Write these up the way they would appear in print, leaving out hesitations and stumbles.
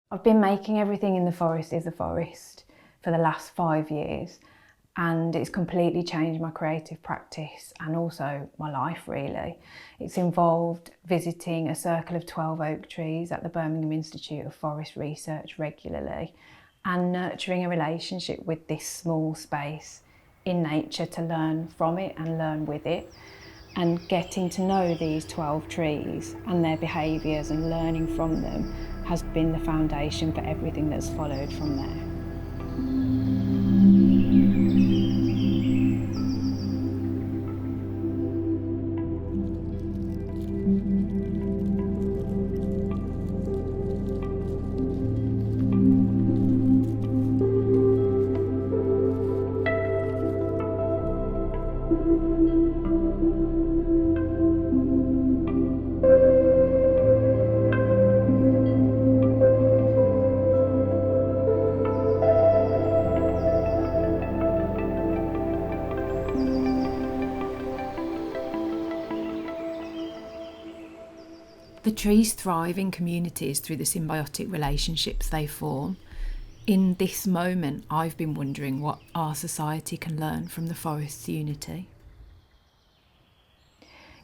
I've been making Everything in the Forest is a Forest for the last 5 years, and it's completely changed my creative practice and also my life really. It's involved visiting a circle of 12 oak trees at the Birmingham Institute of Forest Research regularly and nurturing a relationship with this small space in nature to learn from it and learn with it. And getting to know these 12 trees and their behaviours and learning from them has been the foundation for everything that's followed from there. The trees thrive in communities through the symbiotic relationships they form. In this moment, I've been wondering what our society can learn from the forest's unity.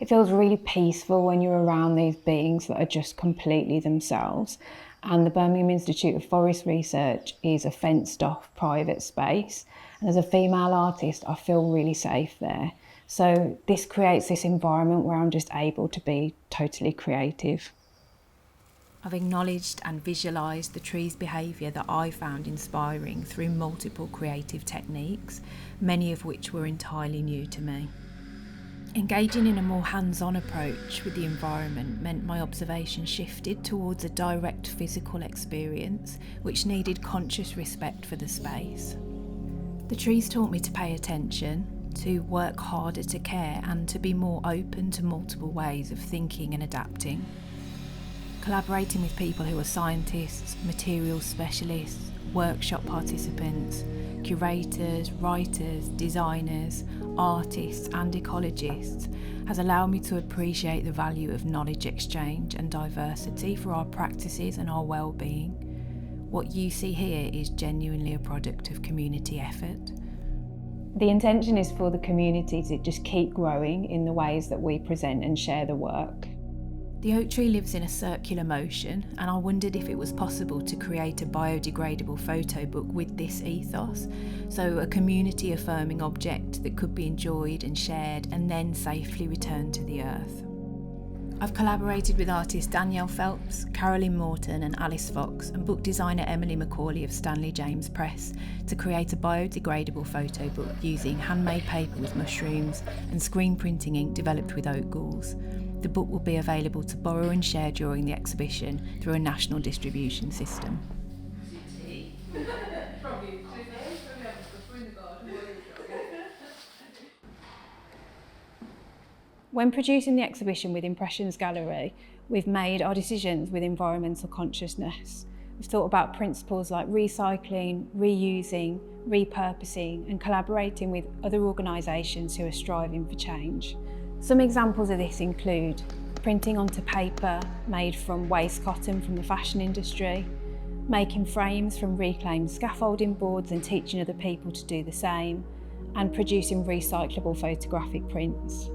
It feels really peaceful when you're around these beings that are just completely themselves. And the Birmingham Institute of Forest Research is a fenced off private space. And as a female artist, I feel really safe there. So this creates this environment where I'm just able to be totally creative. I've acknowledged and visualised the tree's behaviour that I found inspiring through multiple creative techniques, many of which were entirely new to me. Engaging in a more hands-on approach with the environment meant my observation shifted towards a direct physical experience, which needed conscious respect for the space. The trees taught me to pay attention, to work harder to care, and to be more open to multiple ways of thinking and adapting. Collaborating with people who are scientists, materials specialists, workshop participants, curators, writers, designers, artists and ecologists has allowed me to appreciate the value of knowledge exchange and diversity for our practices and our well-being. What you see here is genuinely a product of community effort. The intention is for the community to just keep growing in the ways that we present and share the work. The oak tree lives in a circular motion, and I wondered if it was possible to create a biodegradable photo book with this ethos, so a community affirming object that could be enjoyed and shared and then safely returned to the earth. I've collaborated with artists Danielle Phelps, Caroline Morton and Alice Fox, and book designer Emily McCauley of Stanley James Press to create a biodegradable photo book using handmade paper with mushrooms and screen printing ink developed with oak galls. The book will be available to borrow and share during the exhibition through a national distribution system. When producing the exhibition with Impressions Gallery, we've made our decisions with environmental consciousness. We've thought about principles like recycling, reusing, repurposing, and collaborating with other organisations who are striving for change. Some examples of this include printing onto paper made from waste cotton from the fashion industry, making frames from reclaimed scaffolding boards and teaching other people to do the same, and producing recyclable photographic prints.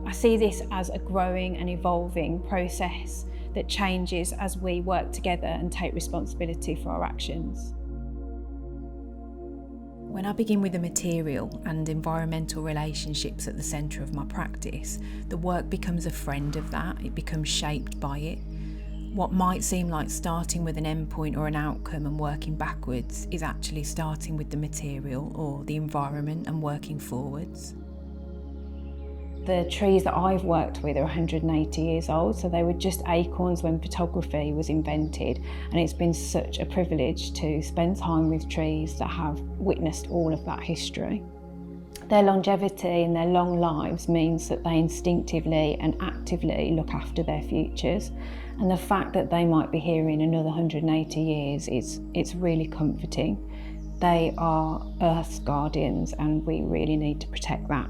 I see this as a growing and evolving process that changes as we work together and take responsibility for our actions. When I begin with the material and environmental relationships at the centre of my practice, the work becomes a friend of that, it becomes shaped by it. What might seem like starting with an endpoint or an outcome and working backwards is actually starting with the material or the environment and working forwards. The trees that I've worked with are 180 years old, so they were just acorns when photography was invented, and it's been such a privilege to spend time with trees that have witnessed all of that history. Their longevity and their long lives means that they instinctively and actively look after their futures, and the fact that they might be here in another 180 years, it's really comforting. They are Earth's guardians and we really need to protect that.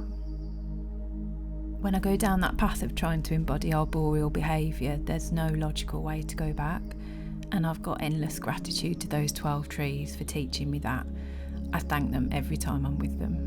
When I go down that path of trying to embody arboreal behaviour, there's no logical way to go back. And I've got endless gratitude to those 12 trees for teaching me that. I thank them every time I'm with them.